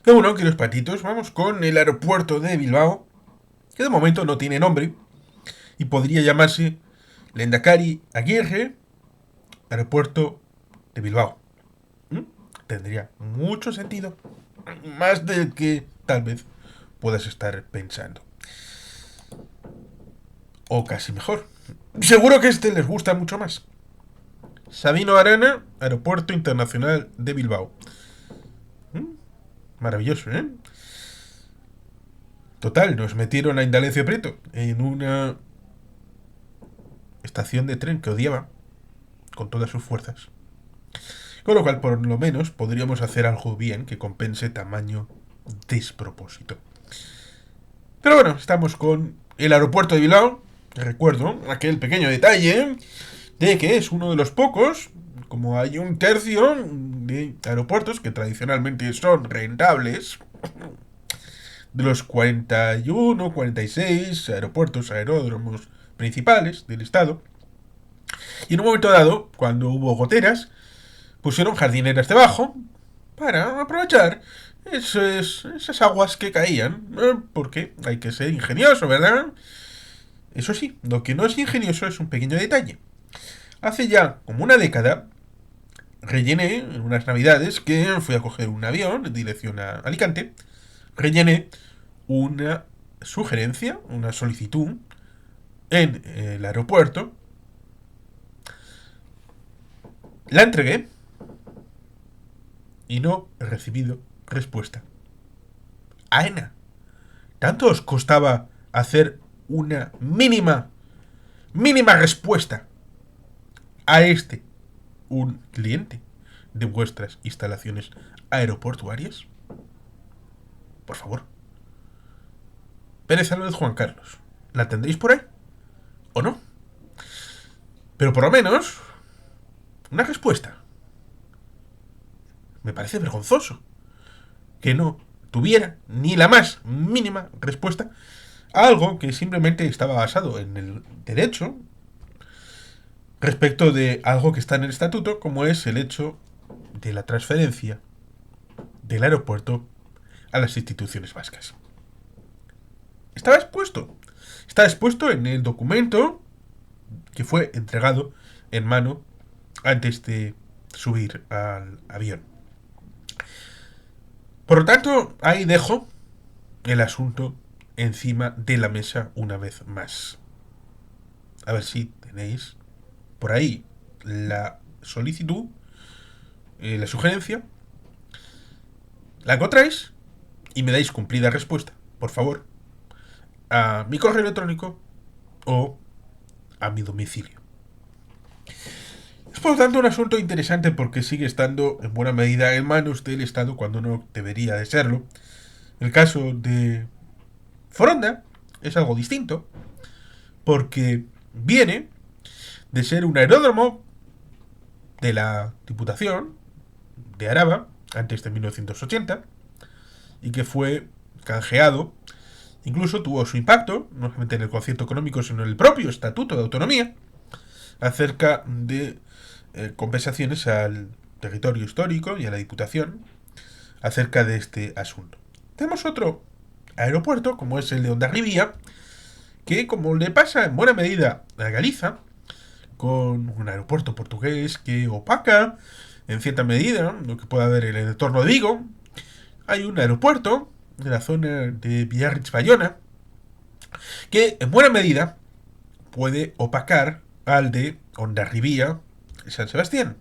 Y bueno, queridos patitos, vamos con el aeropuerto de Bilbao, que de momento no tiene nombre y podría llamarse Lendakari Aguirre Aeropuerto de Bilbao. ¿Mm? Tendría mucho sentido, más del que tal vez puedas estar pensando. O casi mejor. Seguro que este les gusta mucho más. Sabino Arana, Aeropuerto Internacional de Bilbao. ¿Mm? Maravilloso, ¿eh? Total, nos metieron a Indalecio Prieto en una estación de tren que odiaba con todas sus fuerzas. Con lo cual, por lo menos, podríamos hacer algo bien que compense tamaño despropósito. Pero bueno, estamos con el aeropuerto de Bilbao. Recuerdo aquel pequeño detalle de que es uno de los pocos, como hay un tercio de aeropuertos que tradicionalmente son rentables, de los 41, 46 aeropuertos, aeródromos principales del estado. Y en un momento dado, cuando hubo goteras, pusieron jardineras debajo para aprovechar esas aguas que caían. Porque hay que ser ingenioso, ¿verdad? Eso sí, lo que no es ingenioso es un pequeño detalle. Hace ya como una década rellené en unas navidades que fui a coger un avión en dirección a Alicante. Rellené una sugerencia, una solicitud en el aeropuerto. La entregué y no he recibido respuesta. AENA. ¿Tanto os costaba hacer una mínima respuesta a un cliente de vuestras instalaciones aeroportuarias? Por favor. Pérez Álvarez Juan Carlos. ¿La tendréis por ahí? ¿O no? Pero por lo menos, una respuesta. Me parece vergonzoso que no tuviera ni la más mínima respuesta a algo que simplemente estaba basado en el derecho respecto de algo que está en el estatuto, como es el hecho de la transferencia del aeropuerto a las instituciones vascas. Estaba expuesto. Está expuesto en el documento que fue entregado en mano antes de subir al avión. Por lo tanto, ahí dejo el asunto encima de la mesa una vez más. A ver si tenéis por ahí la solicitud, la sugerencia, la encontráis y me dais cumplida respuesta, por favor, a mi correo electrónico o a mi domicilio. Es por lo tanto un asunto interesante porque sigue estando en buena medida en manos del Estado cuando no debería de serlo. El caso de Foronda es algo distinto porque viene de ser un aeródromo de la Diputación de Araba antes de 1980 y que fue canjeado. Incluso tuvo su impacto, no solamente en el concierto económico, sino en el propio Estatuto de Autonomía, acerca de compensaciones al territorio histórico y a la Diputación acerca de este asunto. Tenemos otro aeropuerto, como es el de Hondarribía, que como le pasa en buena medida a Galiza, con un aeropuerto portugués que opaca en cierta medida lo que pueda haber en el entorno de Vigo, hay un aeropuerto de la zona de Biarritz-Bayona que en buena medida puede opacar al de Hondarribía San Sebastián.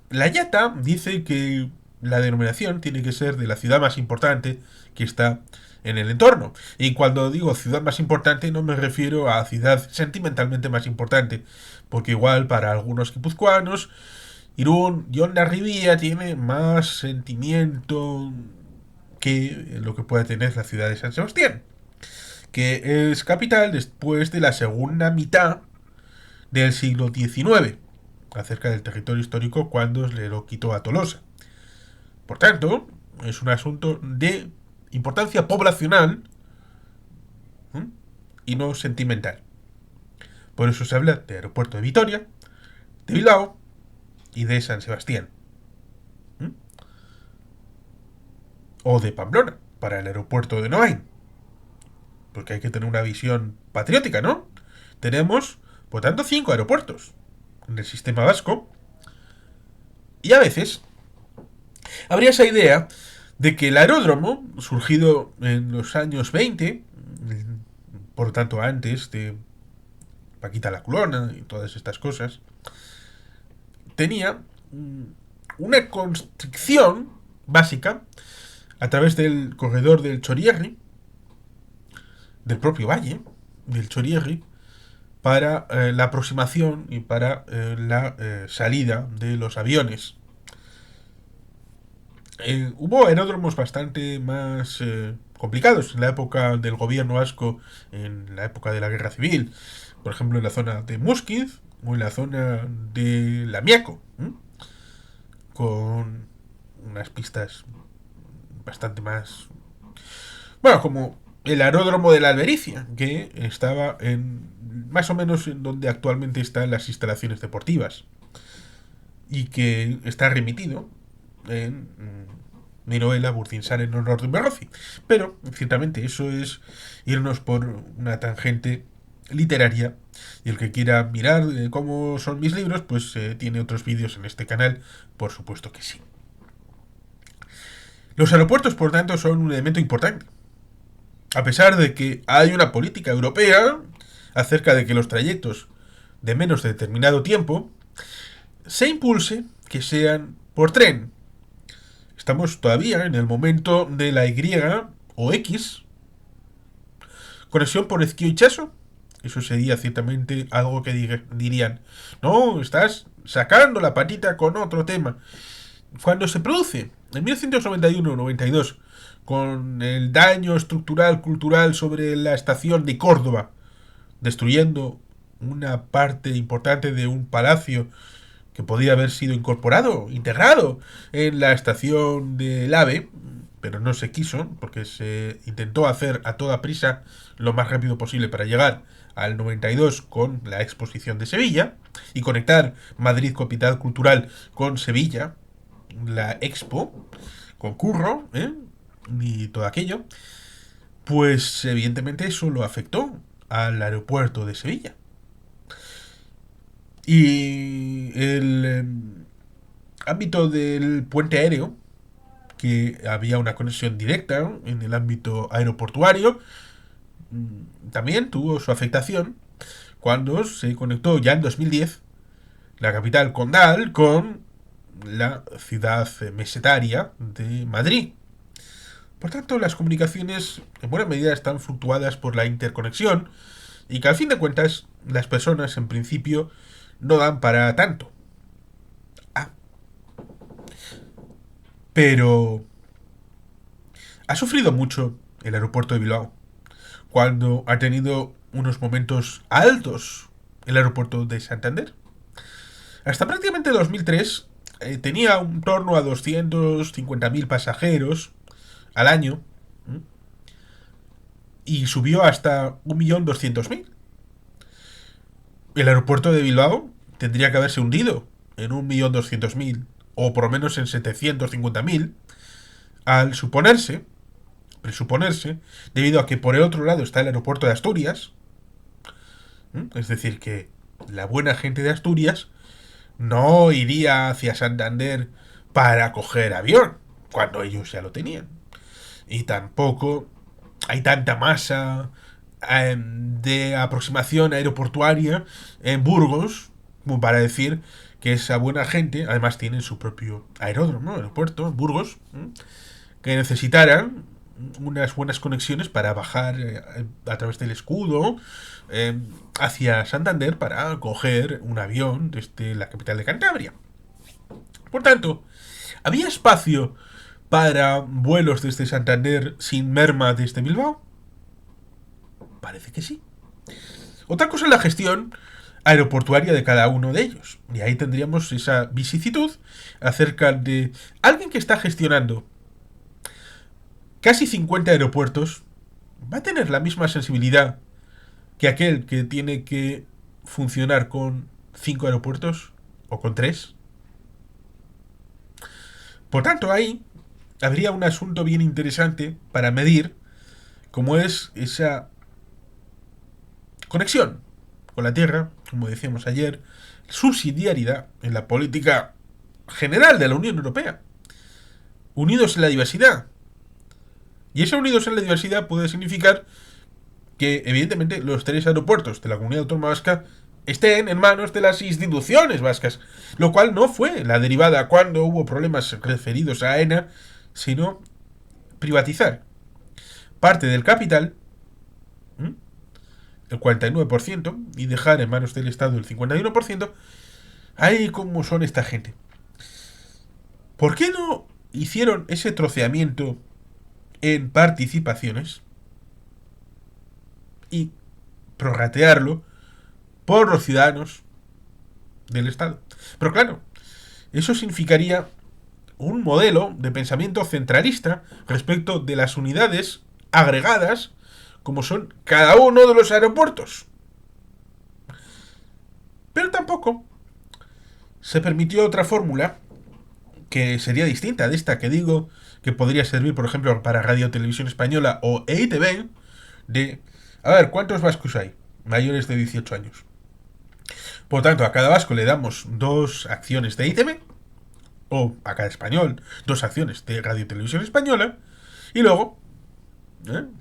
La Yata dice que la denominación tiene que ser de la ciudad más importante que está en el entorno. Y cuando digo ciudad más importante no me refiero a ciudad sentimentalmente más importante, porque igual para algunos guipuzcoanos Irún y Hondarribía tiene más sentimiento que lo que puede tener la ciudad de San Sebastián, que es capital después de la segunda mitad del siglo XIX, acerca del territorio histórico cuando le lo quitó a Tolosa. Por tanto, es un asunto de importancia poblacional, ¿eh? Y no sentimental. Por eso se habla de aeropuerto de Vitoria, de Bilbao y de San Sebastián. ¿Eh? o de Pamplona para el aeropuerto de Noain. Porque hay que tener una visión patriótica, ¿no? Tenemos, por tanto, 5 aeropuertos en el sistema vasco. Y a veces habría esa idea de que el aeródromo, surgido en los años 20, por lo tanto antes de Paquita la Culona y todas estas cosas, tenía una construcción básica a través del corredor del Chorierri, del propio valle del Chorierri, para la aproximación y para la salida de los aviones. Hubo aeródromos bastante más complicados en la época del gobierno vasco, en la época de la guerra civil, por ejemplo en la zona de Muskiz o en la zona de Lamiaco, con unas pistas bastante más, bueno, como el aeródromo de la Albericia, que estaba en más o menos en donde actualmente están las instalaciones deportivas y que está remitido en Miroela, Burzinsar en honor de Berrozi. Pero, ciertamente, eso es irnos por una tangente literaria, y el que quiera mirar cómo son mis libros, pues tiene otros vídeos en este canal, por supuesto que sí. Los aeropuertos, por tanto, son un elemento importante. A pesar de que hay una política europea acerca de que los trayectos de menos de determinado tiempo se impulse que sean por tren. Estamos todavía en el momento de la Y o X, conexión por Ezquio y Chaso. Eso sería ciertamente algo que dirían, no, estás sacando la patita con otro tema. Cuando se produce en 1991-92 con el daño estructural cultural sobre la estación de Córdoba, destruyendo una parte importante de un palacio que podía haber sido incorporado, integrado en la estación del AVE, pero no se quiso, porque se intentó hacer a toda prisa lo más rápido posible para llegar al 92 con la exposición de Sevilla y conectar Madrid capital cultural con Sevilla, la Expo, con Curro, y todo aquello, pues evidentemente eso lo afectó al aeropuerto de Sevilla. Y el ámbito del puente aéreo, que había una conexión directa en el ámbito aeroportuario, también tuvo su afectación cuando se conectó ya en 2010 la capital condal con la ciudad mesetaria de Madrid. Por tanto, las comunicaciones en buena medida están fluctuadas por la interconexión y que al fin de cuentas las personas en principio no dan para tanto. Ah, pero ha sufrido mucho el aeropuerto de Bilbao cuando ha tenido unos momentos altos el aeropuerto de Santander. Hasta prácticamente 2003 tenía un torno a 250.000 pasajeros al año, y subió hasta 1.200.000. El aeropuerto de Bilbao tendría que haberse hundido en 1.200.000 o por lo menos en 750.000 al presuponerse, debido a que por el otro lado está el aeropuerto de Asturias. Es decir, que la buena gente de Asturias no iría hacia Santander para coger avión, cuando ellos ya lo tenían. Y tampoco hay tanta masa de aproximación aeroportuaria en Burgos como para decir que esa buena gente, además tienen su propio aeródromo, aeropuerto, en Burgos, que necesitaran unas buenas conexiones para bajar a través del escudo hacia Santander para coger un avión desde la capital de Cantabria. Por tanto, ¿había espacio para vuelos desde Santander sin merma desde Bilbao? Parece que sí. Otra cosa es la gestión aeroportuaria de cada uno de ellos. Y ahí tendríamos esa vicisitud acerca de alguien que está gestionando casi 50 aeropuertos. ¿Va a tener la misma sensibilidad que aquel que tiene que funcionar con 5 aeropuertos o con 3? Por tanto, ahí habría un asunto bien interesante para medir, como es esa conexión con la Tierra, como decíamos ayer, subsidiariedad en la política general de la Unión Europea. Unidos en la diversidad. Y ese unidos en la diversidad puede significar que, evidentemente, los 3 aeropuertos de la comunidad autónoma vasca estén en manos de las instituciones vascas, lo cual no fue la derivada cuando hubo problemas referidos a AENA, sino privatizar parte del capital, el 49%, y dejar en manos del Estado el 51%. Ahí como son esta gente. ¿Por qué no hicieron ese troceamiento en participaciones y prorratearlo por los ciudadanos del Estado? Pero claro, eso significaría un modelo de pensamiento centralista respecto de las unidades agregadas como son cada uno de los aeropuertos. Pero tampoco se permitió otra fórmula que sería distinta de esta que digo que podría servir, por ejemplo, para Radio Televisión Española o EITV, de, a ver, ¿cuántos vascos hay mayores de 18 años? Por tanto, a cada vasco le damos 2 acciones de EITV, o a cada español 2 acciones de Radio Televisión Española, y luego,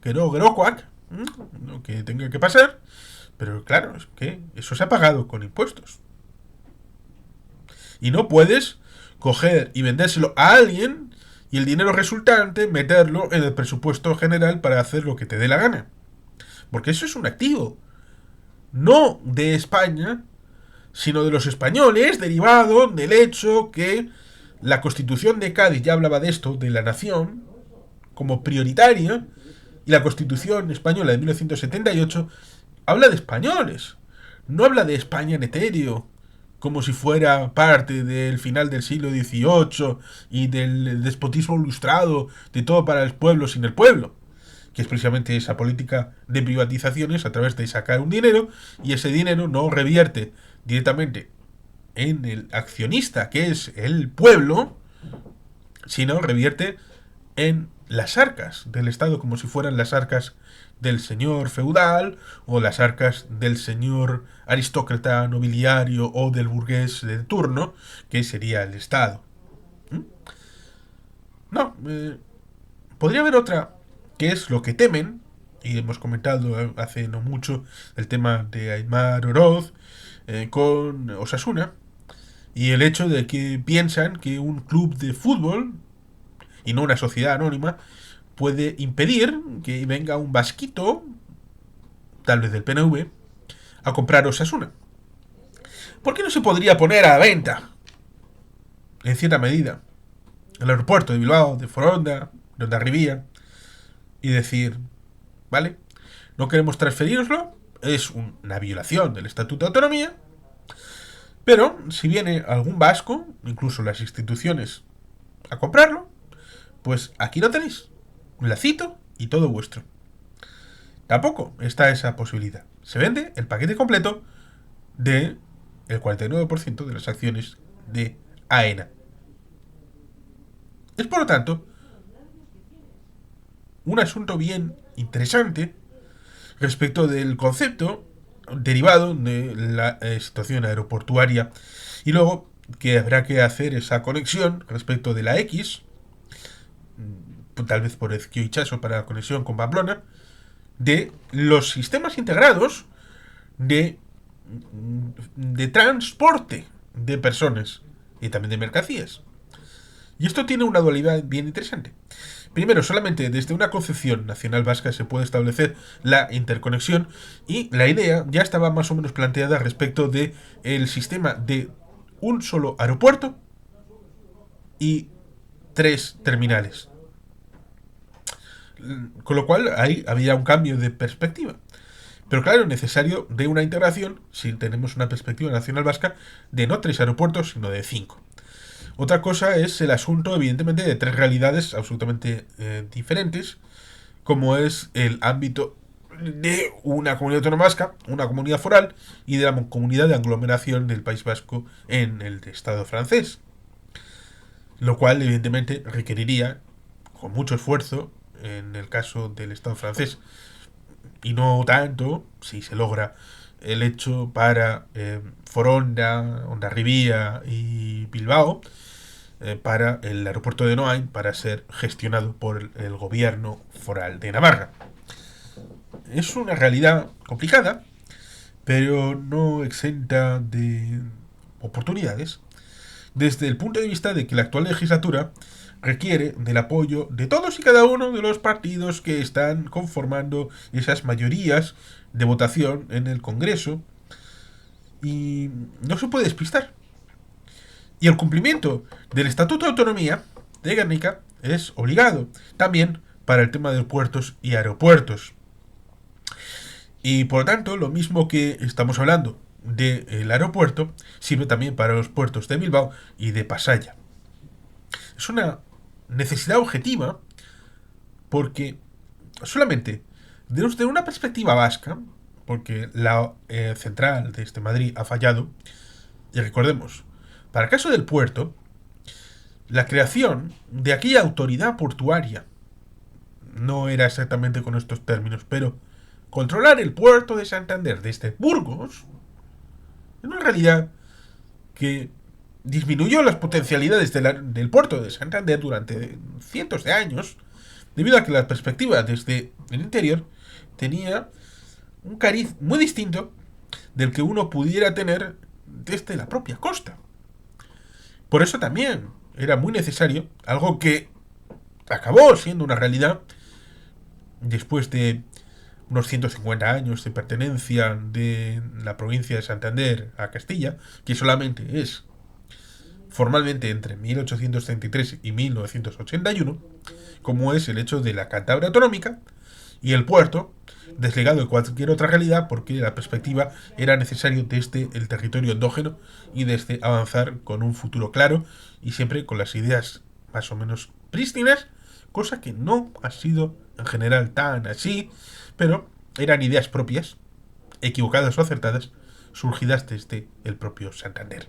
que no, cuac, lo que tenga que pasar, pero claro, es que eso se ha pagado con impuestos. Y no puedes coger y vendérselo a alguien y el dinero resultante meterlo en el presupuesto general para hacer lo que te dé la gana. Porque eso es un activo. No de España, sino de los españoles, derivado del hecho que la Constitución de Cádiz ya hablaba de esto, de la nación, como prioritaria, y la Constitución española de 1978 habla de españoles. No habla de España en etéreo, como si fuera parte del final del siglo XVIII y del despotismo ilustrado de todo para el pueblo sin el pueblo, que es precisamente esa política de privatizaciones a través de sacar un dinero y ese dinero no revierte directamente en el accionista, que es el pueblo, sino revierte en las arcas del Estado, como si fueran las arcas del señor feudal o las arcas del señor aristócrata nobiliario o del burgués de turno, que sería el Estado. No, podría haber otra, que es lo que temen, y hemos comentado hace no mucho el tema de Aymar Oroz con Osasuna, y el hecho de que piensan que un club de fútbol, y no una sociedad anónima, puede impedir que venga un vasquito, tal vez del PNV, a comprar Osasuna. ¿Por qué no se podría poner a la venta, en cierta medida, el aeropuerto de Bilbao, de Foronda, de Hondarribía, y decir, vale, no queremos transferiroslo, es una violación del Estatuto de Autonomía, pero si viene algún vasco, incluso las instituciones, a comprarlo, pues aquí lo tenéis, un lacito y todo vuestro. Tampoco está esa posibilidad. Se vende el paquete completo de el 49% de las acciones de AENA. Es por lo tanto un asunto bien interesante respecto del concepto derivado de la situación aeroportuaria y luego que habrá que hacer esa conexión respecto de la X, tal vez por Ezquio y Chaso para la conexión con Pamplona, de los sistemas integrados de transporte de personas y también de mercancías. Y esto tiene una dualidad bien interesante. Primero, solamente desde una concepción nacional vasca se puede establecer la interconexión y la idea ya estaba más o menos planteada respecto de el sistema de un solo aeropuerto y 3 terminales. Con lo cual ahí había un cambio de perspectiva. Pero claro, es necesario de una integración, si tenemos una perspectiva nacional vasca, de no 3 aeropuertos, sino de 5. Otra cosa es el asunto, evidentemente, de 3 realidades absolutamente diferentes, como es el ámbito de una comunidad autónoma vasca, una comunidad foral, y de la comunidad de aglomeración del País Vasco en el Estado francés. Lo cual, evidentemente, requeriría con mucho esfuerzo, en el caso del Estado francés, y no tanto si se logra el hecho para Foronda, Hondarribía y Bilbao, para el aeropuerto de Noain, para ser gestionado por el gobierno foral de Navarra. Es una realidad complicada, pero no exenta de oportunidades, desde el punto de vista de que la actual legislatura requiere del apoyo de todos y cada uno de los partidos que están conformando esas mayorías de votación en el Congreso, y no se puede despistar. Y el cumplimiento del Estatuto de Autonomía de Guernica es obligado, también para el tema de puertos y aeropuertos. Y por lo tanto, lo mismo que estamos hablando del aeropuerto, sirve también para los puertos de Bilbao y de Pasaya. Es una necesidad objetiva porque solamente desde una perspectiva vasca, porque la central de Madrid ha fallado, y recordemos, para el caso del puerto, la creación de aquella autoridad portuaria no era exactamente con estos términos, pero controlar el puerto de Santander desde Burgos es una realidad que disminuyó las potencialidades del puerto de Santander durante cientos de años, debido a que la perspectiva desde el interior tenía un cariz muy distinto del que uno pudiera tener desde la propia costa. Por eso también era muy necesario, algo que acabó siendo una realidad después de unos 150 años de pertenencia de la provincia de Santander a Castilla, que solamente es formalmente entre 1833 y 1981, como es el hecho de la Cantabria Autonómica y el puerto, desligado de cualquier otra realidad, porque la perspectiva era necesario desde el territorio endógeno y desde avanzar con un futuro claro y siempre con las ideas más o menos prístinas, cosa que no ha sido en general tan así, pero eran ideas propias, equivocadas o acertadas, surgidas desde el propio Santander.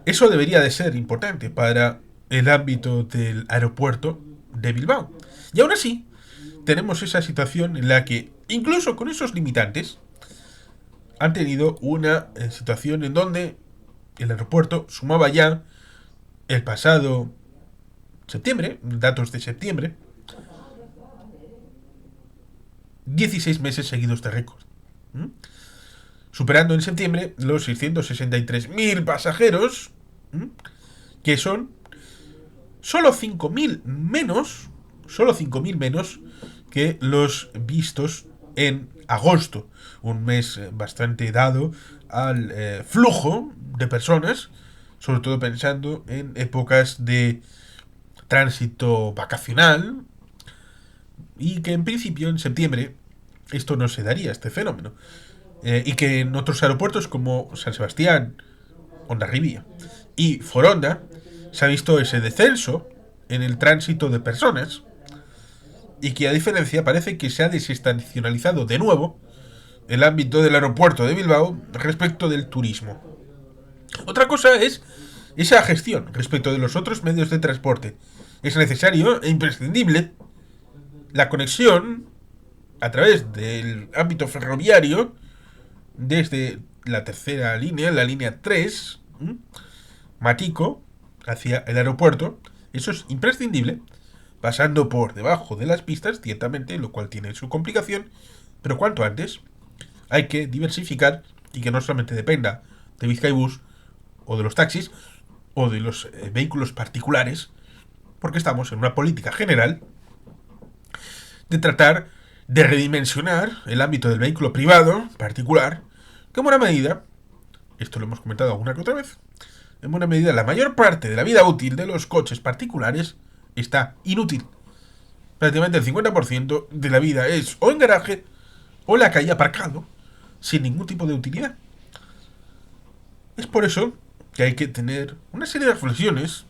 Eso debería de ser importante para el ámbito del aeropuerto de Bilbao. Y aún así, tenemos esa situación en la que, incluso con esos limitantes, han tenido una situación en donde el aeropuerto sumaba ya el pasado septiembre, datos de septiembre, 16 meses seguidos de récord. Superando en septiembre los 663.000 pasajeros, que son solo 5.000 menos, solo 5.000 menos que los vistos en agosto, un mes bastante dado al flujo de personas, sobre todo pensando en épocas de tránsito vacacional, y que en principio en septiembre esto no se daría, este fenómeno, y que en otros aeropuertos como San Sebastián, Hondarribia y Foronda se ha visto ese descenso en el tránsito de personas, y que a diferencia parece que se ha desestacionalizado de nuevo el ámbito del aeropuerto de Bilbao respecto del turismo. Otra cosa es esa gestión respecto de los otros medios de transporte. Es necesario e imprescindible la conexión a través del ámbito ferroviario desde la tercera línea, la línea 3, Matico, hacia el aeropuerto. Eso es imprescindible, pasando por debajo de las pistas, ciertamente, lo cual tiene su complicación, pero cuanto antes hay que diversificar y que no solamente dependa de Bizkaibus o de los taxis o de los vehículos particulares, porque estamos en una política general de tratar de redimensionar el ámbito del vehículo privado particular, que en buena medida, esto lo hemos comentado alguna que otra vez, en buena medida la mayor parte de la vida útil de los coches particulares está inútil. Prácticamente el 50% de la vida es o en garaje o en la calle aparcado, sin ningún tipo de utilidad. Es por eso que hay que tener una serie de reflexiones,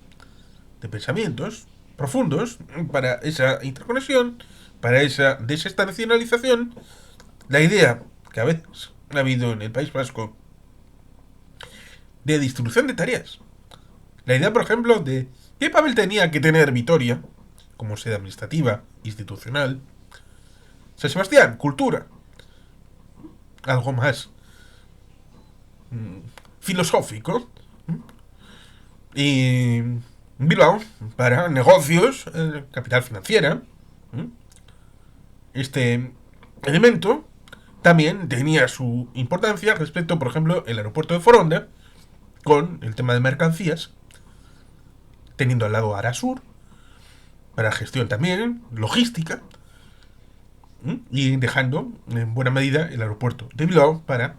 de pensamientos profundos para esa interconexión, para esa desestacionalización. La idea que a veces ha habido en el País Vasco de distribución de tareas. La idea, por ejemplo, de ¿Qué papel tenía que tener Vitoria como sede administrativa, institucional? San Sebastián, cultura. Algo más filosófico. Y Bilbao, para negocios, capital financiera. Este elemento también tenía su importancia respecto, por ejemplo, el aeropuerto de Foronda, con el tema de mercancías, teniendo al lado Arasur, para gestión también, logística, y dejando en buena medida el aeropuerto de Bilbao para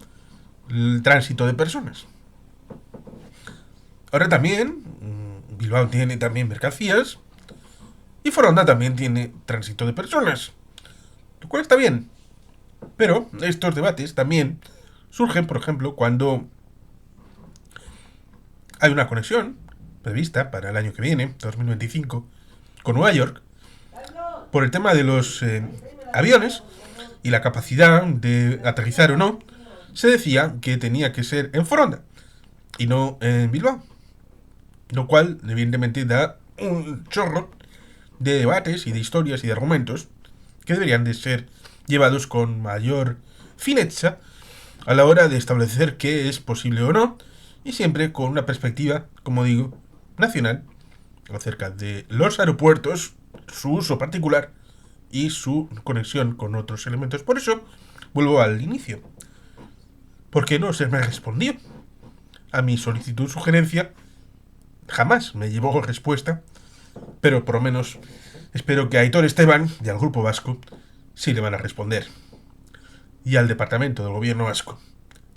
el tránsito de personas. Ahora también, Bilbao tiene también mercancías y Foronda también tiene tránsito de personas, lo cual está bien. Pero estos debates también surgen, por ejemplo, cuando hay una conexión prevista para el año que viene, 2025, con Nueva York, por el tema de los aviones y la capacidad de aterrizar o no. Se decía que tenía que ser en Foronda y no en Bilbao, lo cual evidentemente da un chorro de debates y de historias y de argumentos que deberían de ser llevados con mayor fineza a la hora de establecer qué es posible o no, y siempre con una perspectiva, como digo, nacional acerca de los aeropuertos, su uso particular y su conexión con otros elementos. Por eso vuelvo al inicio. ¿Por qué no se me respondió a mi solicitud sugerencia? Jamás me llevó respuesta, pero por lo menos espero que a Aitor Esteban y al Grupo Vasco sí le van a responder. Y al Departamento del Gobierno Vasco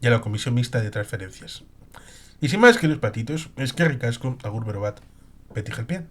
y a la Comisión Mixta de Transferencias. Y sin más que los patitos, es que ricasco, agur berobat, beti gelpian.